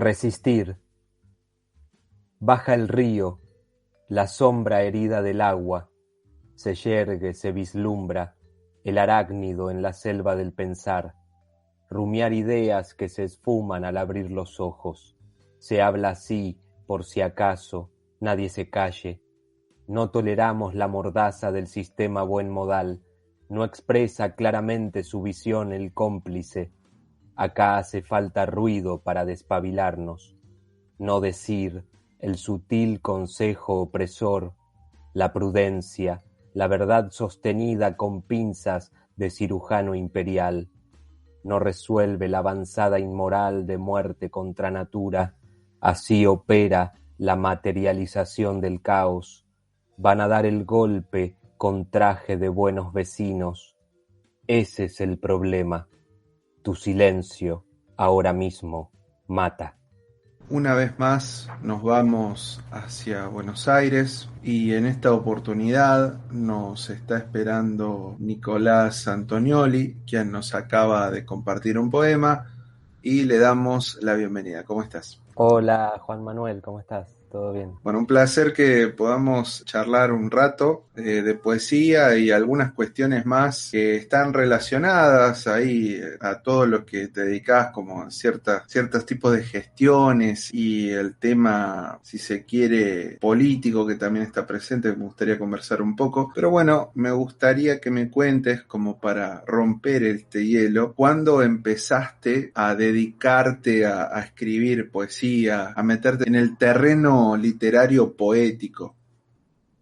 Resistir. Baja el río, la sombra herida del agua, se yergue, se vislumbra el arácnido en la selva del pensar, rumiar ideas que se esfuman al abrir los ojos. Se habla así, por si acaso, nadie se calle. No toleramos la mordaza del sistema buen modal, no expresa claramente su visión el cómplice. Acá hace falta ruido para despabilarnos. No decir el sutil consejo opresor, la prudencia, la verdad sostenida con pinzas de cirujano imperial. No resuelve la avanzada inmoral de muerte contra natura. Así opera la materialización del caos. Van a dar el golpe con traje de buenos vecinos. Ese es el problema. Tu silencio, ahora mismo, mata. Una vez más nos vamos hacia Buenos Aires y en esta oportunidad nos está esperando Nicolás Antonioli, quien nos acaba de compartir un poema y le damos la bienvenida. ¿Cómo estás? Hola Juan Manuel, ¿cómo estás? ¿Todo bien? Bueno, un placer que podamos charlar un rato de poesía y algunas cuestiones más que están relacionadas ahí a todo lo que te dedicas, como ciertos tipos de gestiones y el tema, si se quiere, político que también está presente. Me gustaría conversar un poco, pero bueno, me gustaría que me cuentes, como para romper este hielo, ¿cuándo empezaste a dedicarte a escribir poesía, a meterte en el terreno literario poético?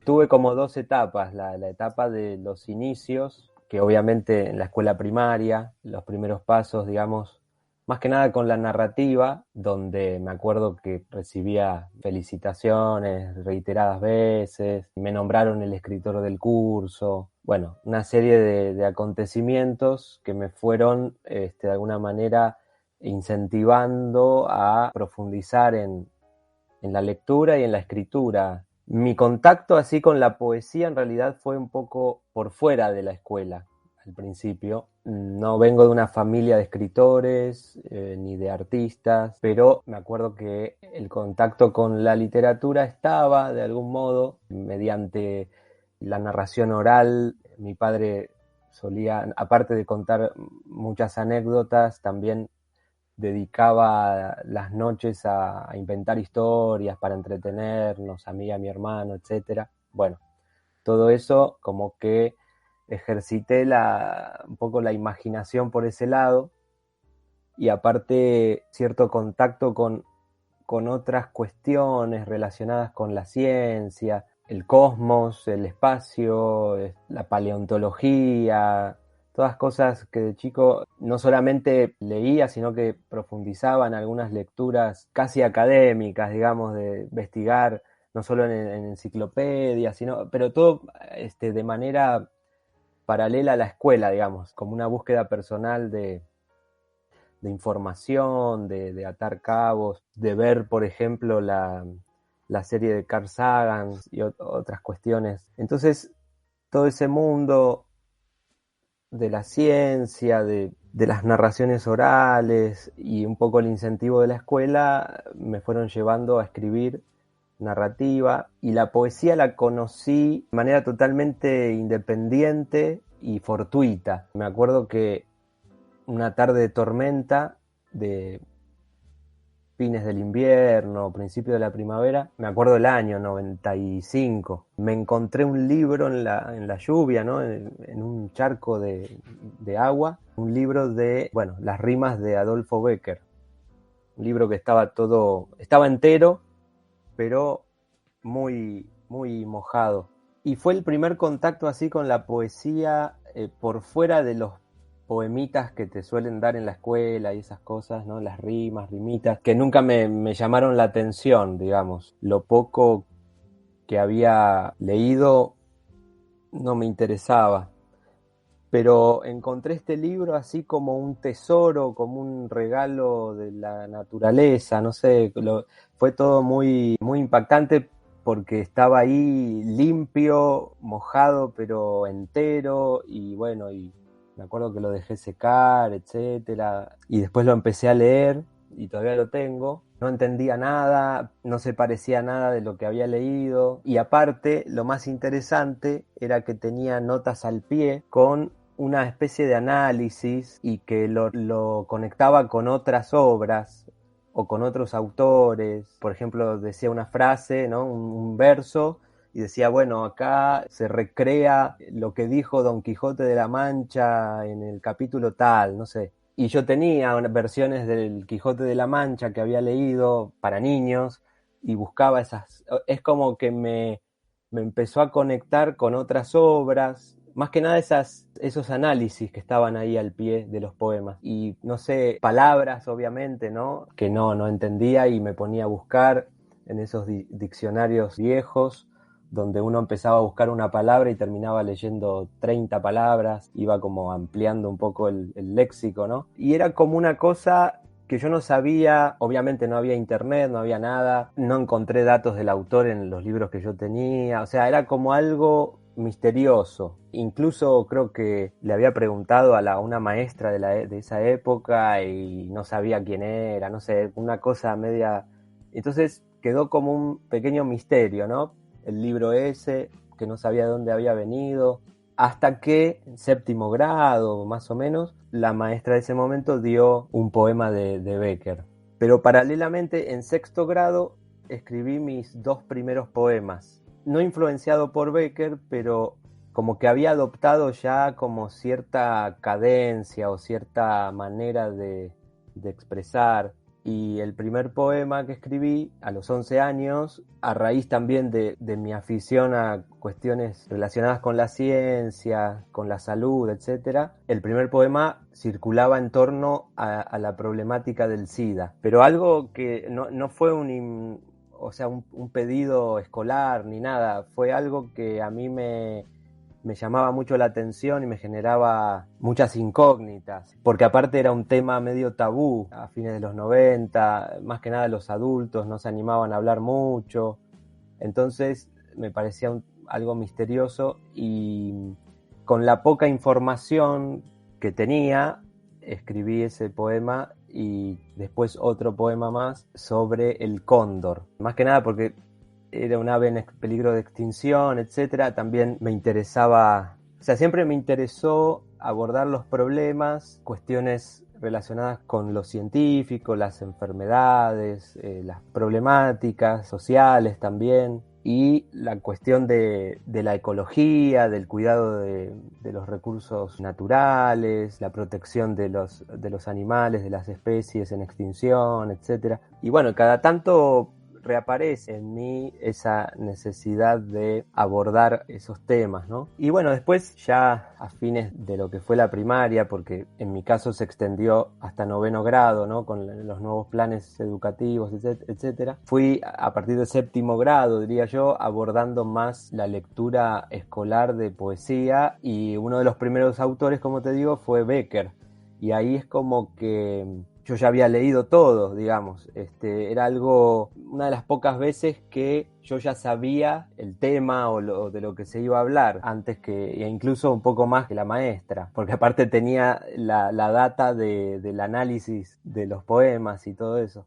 Tuve como dos etapas, la etapa de los inicios, que obviamente en la escuela primaria, los primeros pasos, digamos, más que nada con la narrativa, donde me acuerdo que recibía felicitaciones reiteradas veces, me nombraron el escritor del curso, bueno, una serie de acontecimientos que me fueron de alguna manera incentivando a profundizar en la lectura y en la escritura. Mi contacto así con la poesía en realidad fue un poco por fuera de la escuela al principio. No vengo de una familia de escritores ni de artistas, pero me acuerdo que el contacto con la literatura estaba de algún modo mediante la narración oral. Mi padre solía, aparte de contar muchas anécdotas, también dedicaba las noches a inventar historias para entretenernos, a mí y a mi hermano, etcétera. Bueno, todo eso como que ejercité un poco la imaginación por ese lado y aparte cierto contacto con otras cuestiones relacionadas con la ciencia, el cosmos, el espacio, la paleontología, todas cosas que de chico no solamente leía, sino que profundizaba en algunas lecturas casi académicas, digamos, de investigar no solo en enciclopedias, pero todo de manera paralela a la escuela, digamos, como una búsqueda personal de información, de atar cabos, de ver, por ejemplo, la serie de Carl Sagan y otras cuestiones. Entonces, todo ese mundo de la ciencia, de las narraciones orales y un poco el incentivo de la escuela me fueron llevando a escribir narrativa, y la poesía la conocí de manera totalmente independiente y fortuita. Me acuerdo que una tarde de tormenta de fines del invierno, principio de la primavera, me acuerdo del año 95, me encontré un libro en la lluvia, ¿no? En un charco de agua, un libro de, bueno, las rimas de Adolfo Bécquer, un libro que estaba entero, pero muy mojado. Y fue el primer contacto así con la poesía por fuera de los poemitas que te suelen dar en la escuela y esas cosas, ¿no? Las rimas, rimitas, que nunca me llamaron la atención, digamos. Lo poco que había leído no me interesaba. Pero encontré este libro así como un tesoro, como un regalo de la naturaleza, no sé, fue todo muy impactante porque estaba ahí limpio, mojado, pero entero, y bueno, y me acuerdo que lo dejé secar, etcétera, y después lo empecé a leer y todavía lo tengo. no entendía nada, no se parecía a nada de lo que había leído. Y aparte, lo más interesante era que tenía notas al pie con una especie de análisis y que lo conectaba con otras obras o con otros autores. Por ejemplo, decía una frase, ¿no? Un verso, y decía, bueno, acá se recrea lo que dijo Don Quijote de la Mancha en el capítulo tal, no sé. Y yo tenía versiones del Quijote de la Mancha que había leído para niños y buscaba esas. Es como que me empezó a conectar con otras obras, más que nada esos análisis que estaban ahí al pie de los poemas. Y no sé, palabras obviamente, ¿no? Que no entendía y me ponía a buscar en esos diccionarios viejos donde uno empezaba a buscar una palabra y terminaba leyendo 30 palabras, iba como ampliando un poco el léxico, ¿no? Y era como una cosa que yo no sabía, obviamente no había internet, no había nada, no encontré datos del autor en los libros que yo tenía, o sea, era como algo misterioso. Incluso creo que le había preguntado a una maestra de esa época y no sabía quién era, no sé, una cosa media... Entonces quedó como un pequeño misterio, ¿no? El libro ese, que no sabía de dónde había venido, hasta que en séptimo grado, más o menos, la maestra de ese momento dio un poema de Becker. Pero paralelamente, en sexto grado, escribí mis 2 primeros poemas. No influenciado por Becker, pero como que había adoptado ya como cierta cadencia o cierta manera de expresar. Y el primer poema que escribí a los 11 años, a raíz también de mi afición a cuestiones relacionadas con la ciencia, con la salud, etc., el primer poema circulaba en torno a la problemática del SIDA. Pero algo que no fue o sea, un pedido escolar ni nada, fue algo que a mí me llamaba mucho la atención y me generaba muchas incógnitas, porque aparte era un tema medio tabú a fines de los 90, más que nada los adultos no se animaban a hablar mucho, entonces me parecía algo misterioso y con la poca información que tenía, escribí ese poema y después otro poema más sobre el cóndor, más que nada porque era un ave en peligro de extinción, etcétera. También me interesaba, o sea, siempre me interesó abordar los problemas, cuestiones relacionadas con lo científico, las enfermedades, las problemáticas sociales también, y la cuestión de la ecología, del cuidado de los recursos naturales, la protección de los animales, de las especies en extinción, etcétera. Y bueno, cada tanto reaparece en mí esa necesidad de abordar esos temas, ¿no? Y bueno, después ya a fines de lo que fue la primaria, porque en mi caso se extendió hasta noveno grado, ¿no? Con los nuevos planes educativos, etcétera. Fui a partir de séptimo grado, diría yo, abordando más la lectura escolar de poesía y uno de los primeros autores, como te digo, fue Becker. Y ahí es como que yo ya había leído todo, digamos. Era algo, una de las pocas veces que yo ya sabía el tema o de lo que se iba a hablar, antes que, e incluso un poco más que la maestra, porque aparte tenía la data del análisis de los poemas y todo eso.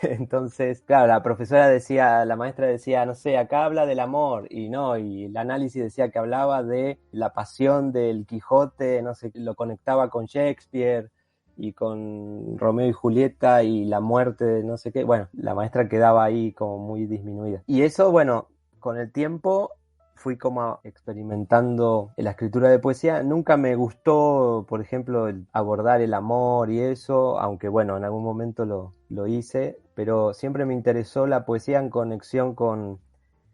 Entonces, claro, la maestra decía, no sé, acá habla del amor, y no, y el análisis decía que hablaba de la pasión del Quijote, no sé, lo conectaba con Shakespeare y con Romeo y Julieta y la muerte de no sé qué. Bueno, la maestra quedaba ahí como muy disminuida. Y eso, bueno, con el tiempo fui como experimentando en la escritura de poesía. Nunca me gustó, por ejemplo, abordar el amor y eso, aunque bueno, en algún momento lo hice, pero siempre me interesó la poesía en conexión con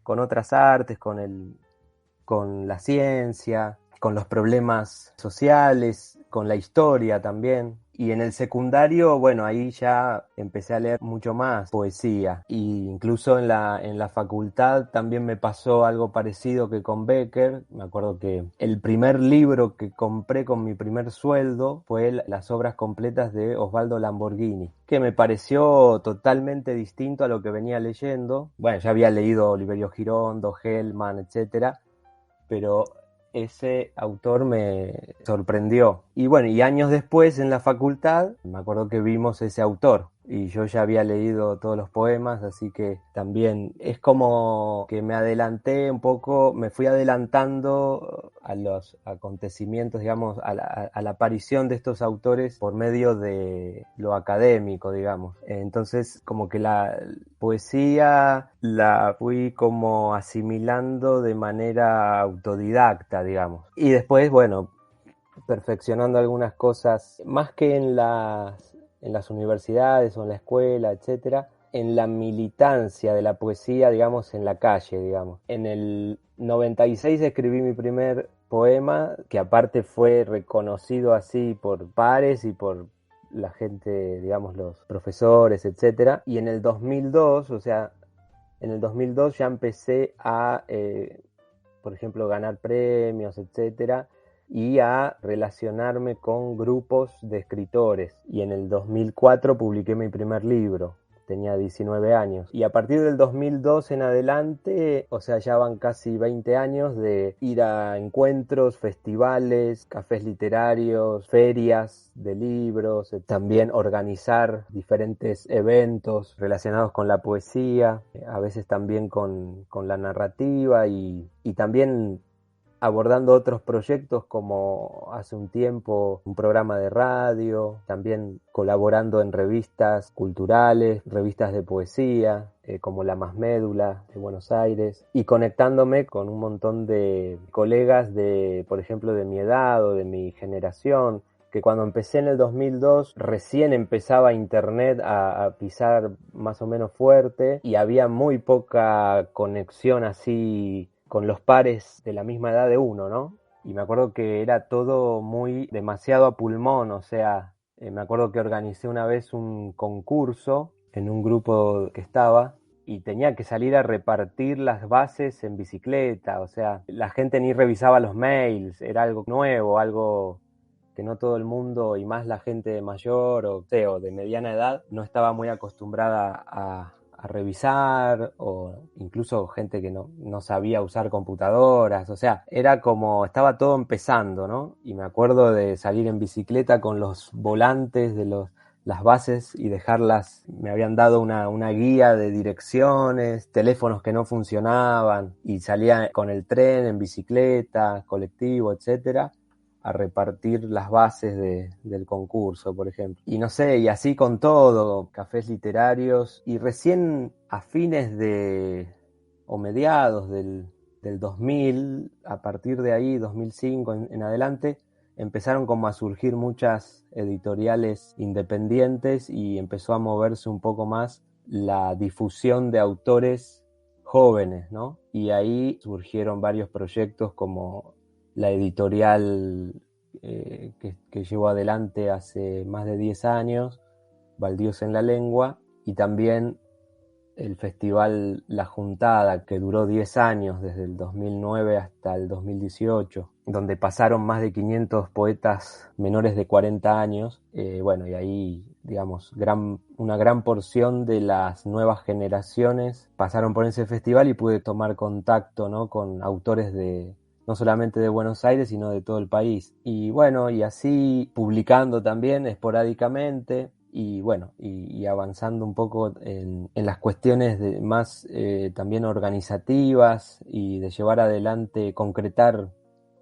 otras artes, con la ciencia, con los problemas sociales, con la historia también. Y en el secundario, bueno, ahí ya empecé a leer mucho más poesía. Y incluso en la facultad también me pasó algo parecido que con Becker. Me acuerdo que el primer libro que compré con mi primer sueldo fue las obras completas de Osvaldo Lamborghini, que me pareció totalmente distinto a lo que venía leyendo. Bueno, ya había leído Oliverio Girondo, Hellman, etcétera, pero ese autor me sorprendió. Y bueno, y años después en la facultad, me acuerdo que vimos ese autor. y yo ya había leído todos los poemas, así que también es como que me adelanté un poco, me fui adelantando a los acontecimientos, digamos, a la aparición de estos autores por medio de lo académico, digamos. Entonces, como que la poesía la fui como asimilando de manera autodidacta, digamos. Y después, bueno, perfeccionando algunas cosas, más que en las universidades o en la escuela, etcétera, en la militancia de la poesía, digamos, en la calle, digamos. En el 96 escribí mi primer poema, que aparte fue reconocido así por pares y por la gente, digamos, los profesores, etcétera. Y en el 2002, o sea, en el 2002 ya empecé a, por ejemplo, ganar premios, etcétera, y a relacionarme con grupos de escritores. Y en el 2004 publiqué mi primer libro. Tenía 19 años. Y a partir del 2002 en adelante, o sea, ya van casi 20 años de ir a encuentros, festivales, cafés literarios, ferias de libros, también organizar diferentes eventos relacionados con la poesía, a veces también con la narrativa y también abordando otros proyectos como hace un tiempo un programa de radio, también colaborando en revistas culturales, revistas de poesía, como La Más Médula de Buenos Aires, y conectándome con un montón de colegas de, por ejemplo, de mi edad o de mi generación, que cuando empecé en el 2002 recién empezaba internet a pisar más o menos fuerte y había muy poca conexión así con los pares de la misma edad de uno, ¿no? Y me acuerdo que era todo muy demasiado a pulmón, o sea, me acuerdo que organicé una vez un concurso en un grupo que estaba y tenía que salir a repartir las bases en bicicleta, o sea, la gente ni revisaba los mails, era algo nuevo, algo que no todo el mundo, y más la gente mayor o de mediana edad, no estaba muy acostumbrada a revisar, o incluso gente que no sabía usar computadoras, o sea, era como, estaba todo empezando, ¿no? Y me acuerdo de salir en bicicleta con los volantes de las bases y dejarlas, me habían dado una guía de direcciones, teléfonos que no funcionaban, y salía con el tren, en bicicleta, colectivo, etcétera, a repartir las bases del concurso, por ejemplo. Y no sé, y así con todo, cafés literarios, y recién a fines o mediados del 2000, a partir de ahí, 2005 en adelante, empezaron como a surgir muchas editoriales independientes y empezó a moverse un poco más la difusión de autores jóvenes, ¿no? Y ahí surgieron varios proyectos como la editorial que llevo adelante hace más de 10 años, Baldíos en la Lengua, y también el festival La Juntada, que duró 10 años, desde el 2009 hasta el 2018, donde pasaron más de 500 poetas menores de 40 años. Bueno, y ahí, digamos, una gran porción de las nuevas generaciones pasaron por ese festival y pude tomar contacto, ¿no?, con autores no solamente de Buenos Aires, sino de todo el país. Y bueno, y así publicando también esporádicamente, y bueno, y avanzando un poco en las cuestiones más también organizativas y de llevar adelante, concretar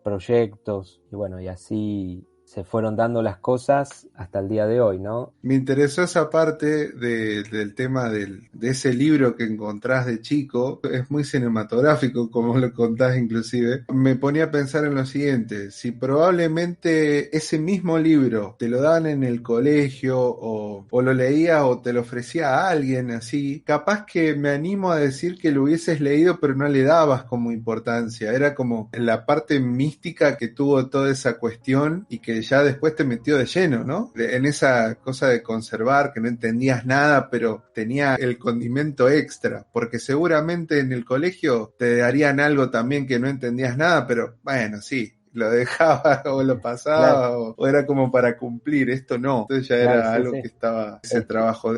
proyectos, y bueno, y así se fueron dando las cosas hasta el día de hoy, ¿no? Me interesó esa parte del tema de ese libro que encontrás de chico. Es muy cinematográfico, como lo contás inclusive. Me ponía a pensar en lo siguiente: si probablemente ese mismo libro te lo daban en el colegio o lo leías o te lo ofrecía a alguien así, capaz que me animo a decir que lo hubieses leído pero no le dabas como importancia. Era como la parte mística que tuvo toda esa cuestión y que ya después te metió de lleno, ¿no? En esa cosa de conservar, que no entendías nada, pero tenía el condimento extra, porque seguramente en el colegio te darían algo también que no entendías nada, pero bueno, sí, lo dejaba o lo Claro, pasaba o era como para cumplir, esto no. Entonces ya claro, era sí, algo sí. que estaba, ese Es que trabajo.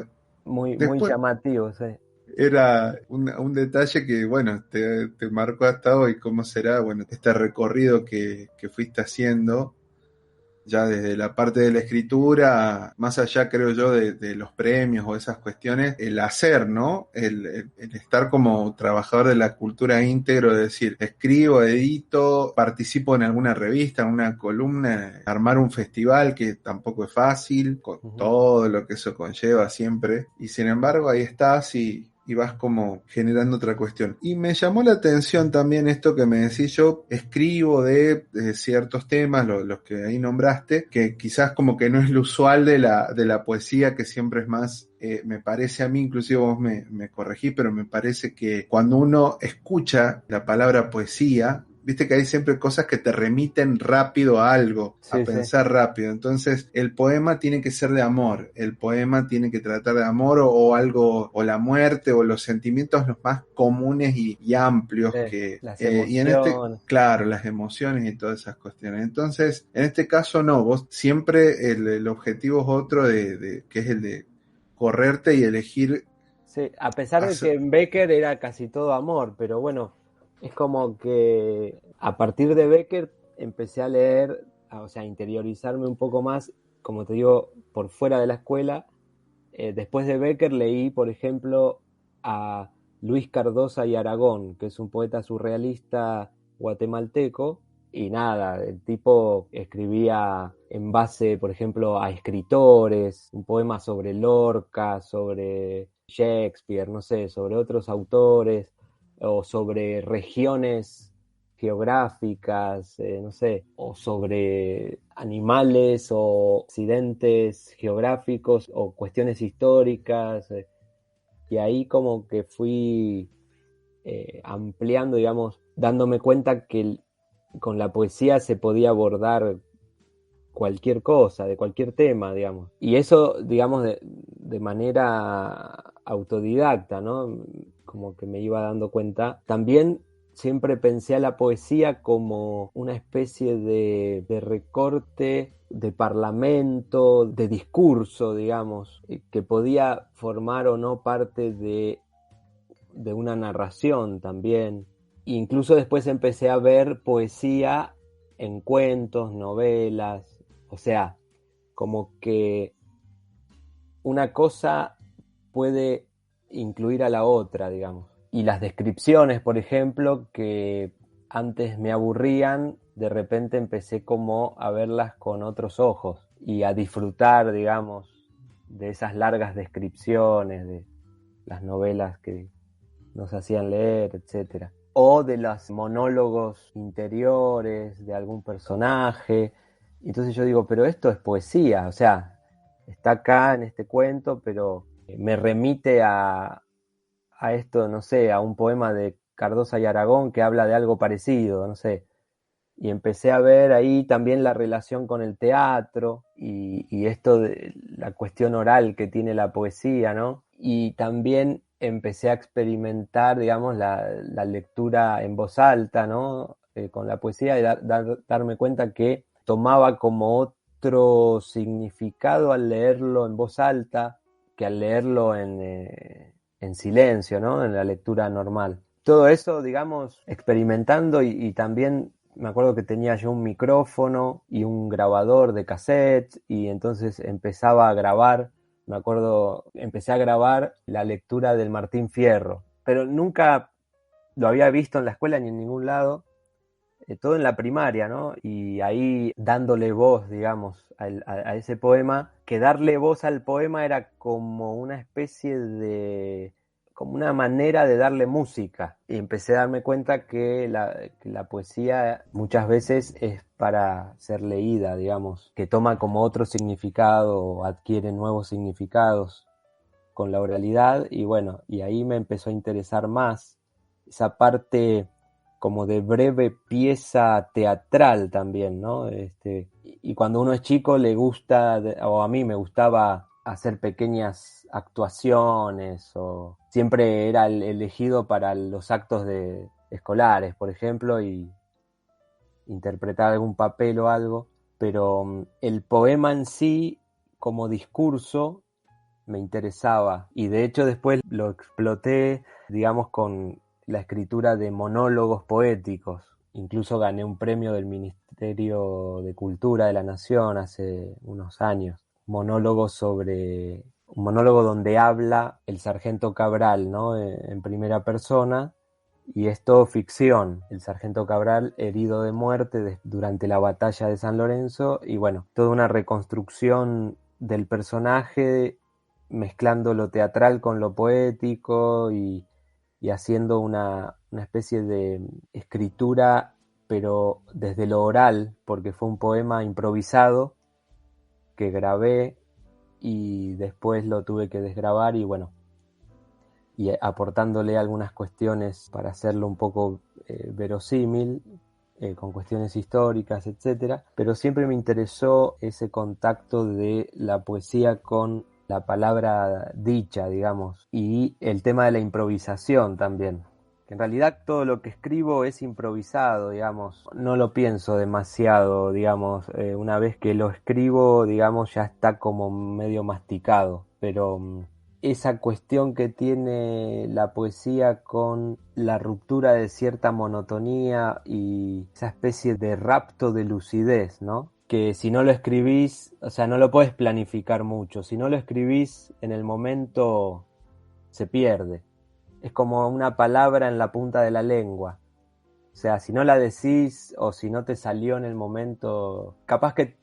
muy Después llamativo, sí. era un detalle que, bueno, te marcó hasta hoy. ¿Cómo será? Bueno, este recorrido que fuiste haciendo ya desde la parte de la escritura, más allá creo yo de los premios o esas cuestiones, el hacer, ¿no? El estar como trabajador de la cultura íntegro, es decir, escribo, edito, participo en alguna revista, en una columna, armar un festival que tampoco es fácil, con todo lo que eso conlleva siempre, y sin embargo ahí estás y vas como generando otra cuestión. Y me llamó la atención también esto que me decís, yo escribo de ciertos temas, los que ahí nombraste, que quizás como que no es lo usual de la poesía, que siempre es más, me parece a mí, inclusive vos me corregí, pero me parece que cuando uno escucha la palabra poesía, viste que hay siempre cosas que te remiten rápido a algo, a Sí, sí. pensar rápido. Entonces, el poema tiene que ser de amor, el poema tiene que tratar de amor o algo, o la muerte, o los sentimientos los más comunes y amplios que... Las y en este, emociones. claro, las emociones y todas esas cuestiones. Entonces, en este caso no, vos siempre el objetivo es otro que es el de correrte y elegir Sí, a pesar de hacer... que en Becker era casi todo amor, pero bueno, es como que a partir de Becker empecé a leer, o sea, a interiorizarme un poco más, como te digo, por fuera de la escuela. Después de Becker leí, por ejemplo, a Luis Cardosa y Aragón, que es un poeta surrealista guatemalteco, y nada, el tipo escribía en base, por ejemplo, a escritores, un poema sobre Lorca, sobre Shakespeare, no sé, sobre otros autores, o sobre regiones geográficas, no sé, o sobre animales o accidentes geográficos o cuestiones históricas. Y ahí como que fui ampliando, digamos, dándome cuenta que con la poesía se podía abordar cualquier cosa, de cualquier tema, digamos. Y eso, digamos, de manera autodidacta, ¿no? Como que me iba dando cuenta. También siempre pensé a la poesía como una especie de recorte de parlamento, de discurso, digamos, que podía formar o no parte de una narración también. Incluso después empecé a ver poesía en cuentos, novelas, o sea, como que una cosa puede incluir a la otra, digamos. Y las descripciones, por ejemplo, que antes me aburrían, de repente empecé como a verlas con otros ojos y a disfrutar, digamos, de esas largas descripciones de las novelas que nos hacían leer, etcétera. O de los monólogos interiores de algún personaje. Entonces yo digo, pero esto es poesía, o sea, está acá en este cuento, pero me remite a esto, no sé, a un poema de Cardosa y Aragón que habla de algo parecido, no sé. Y empecé a ver ahí también la relación con el teatro y esto de la cuestión oral que tiene la poesía, ¿no? Y también empecé a experimentar, digamos, la lectura en voz alta, ¿no? Con la poesía y darme cuenta que tomaba como otro significado al leerlo en voz alta que al leerlo en silencio, ¿no? En la lectura normal. Todo eso, digamos, experimentando y también me acuerdo que tenía yo un micrófono y un grabador de cassette y entonces empezaba a grabar, me acuerdo, empecé a grabar la lectura del Martín Fierro, pero nunca lo había visto en la escuela ni en ningún lado, todo en la primaria, ¿no? Y ahí dándole voz, digamos, a ese poema, que darle voz al poema era como una especie de como una manera de darle música. Y empecé a darme cuenta que la poesía muchas veces es para ser leída, digamos, que toma como otro significado o adquiere nuevos significados con la oralidad. Y bueno, y ahí me empezó a interesar más esa parte como de breve pieza teatral también, ¿no? Y cuando uno es chico le gusta, o a mí me gustaba hacer pequeñas actuaciones, o siempre era elegido para los actos escolares, por ejemplo, y interpretar algún papel o algo, pero el poema en sí, como discurso, me interesaba y de hecho después lo exploté, digamos, con la escritura de monólogos poéticos, incluso gané un premio del Ministerio de Cultura de la Nación hace unos años. Un monólogo donde habla el sargento Cabral, ¿no? En primera persona, y es todo ficción. El sargento Cabral herido de muerte durante la batalla de San Lorenzo, y bueno, toda una reconstrucción del personaje, mezclando lo teatral con lo poético y haciendo una especie de escritura, pero desde lo oral, porque fue un poema improvisado que grabé y después lo tuve que desgrabar y bueno, y aportándole algunas cuestiones para hacerlo un poco verosímil, con cuestiones históricas, etcétera, pero siempre me interesó ese contacto de la poesía con la palabra dicha, digamos, y el tema de la improvisación también. Que en realidad todo lo que escribo es improvisado, digamos, no lo pienso demasiado, digamos, una vez que lo escribo, digamos, ya está como medio masticado, pero esa cuestión que tiene la poesía con la ruptura de cierta monotonía y esa especie de rapto de lucidez, ¿no? Que si no lo escribís, o sea, no lo podés planificar mucho, si no lo escribís en el momento se pierde. Es como una palabra en la punta de la lengua. O sea, si no la decís o si no te salió en el momento, capaz que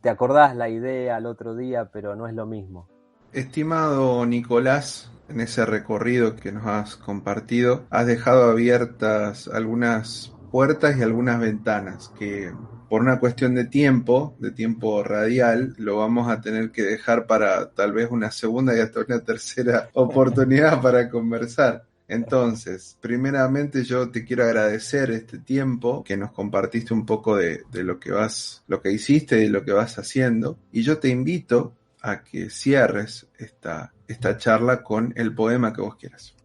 te acordás la idea al otro día, pero no es lo mismo. Estimado Nicolás, en ese recorrido que nos has compartido, has dejado abiertas algunas puertas y algunas ventanas que por una cuestión de tiempo radial, lo vamos a tener que dejar para tal vez una segunda y hasta una tercera oportunidad para conversar. Entonces, primeramente yo te quiero agradecer este tiempo que nos compartiste un poco de lo que hiciste y lo que vas haciendo. Y yo te invito a que cierres esta charla con el poema que vos quieras.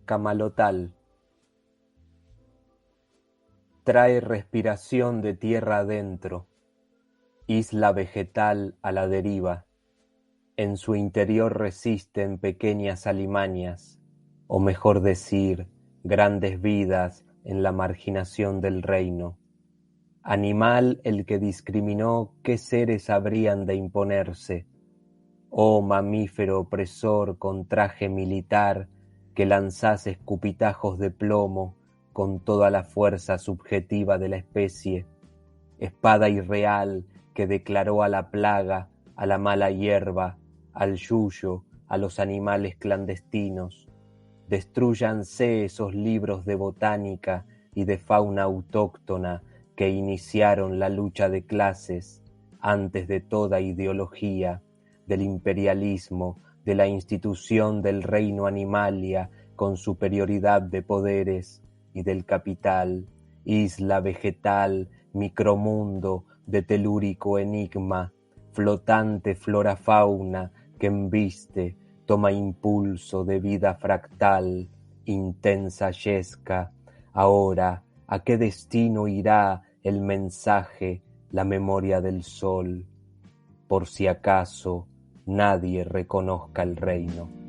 Camalotal. Trae respiración de tierra adentro, isla vegetal a la deriva. En su interior resisten pequeñas alimañas, o mejor decir, grandes vidas en la marginación del reino. Animal el que discriminó qué seres habrían de imponerse. Oh mamífero opresor con traje militar que lanzás escupitajos de plomo con toda la fuerza subjetiva de la especie. Espada irreal que declaró a la plaga, a la mala hierba, al yuyo, a los animales clandestinos. Destrúyanse esos libros de botánica y de fauna autóctona que iniciaron la lucha de clases antes de toda ideología, del imperialismo, de la institución del reino animalia con superioridad de poderes y del capital, isla vegetal, micromundo de telúrico enigma, flotante flora-fauna que embiste, toma impulso de vida fractal, intensa yesca. Ahora, ¿a qué destino irá el mensaje, la memoria del sol? Por si acaso nadie reconozca el reino.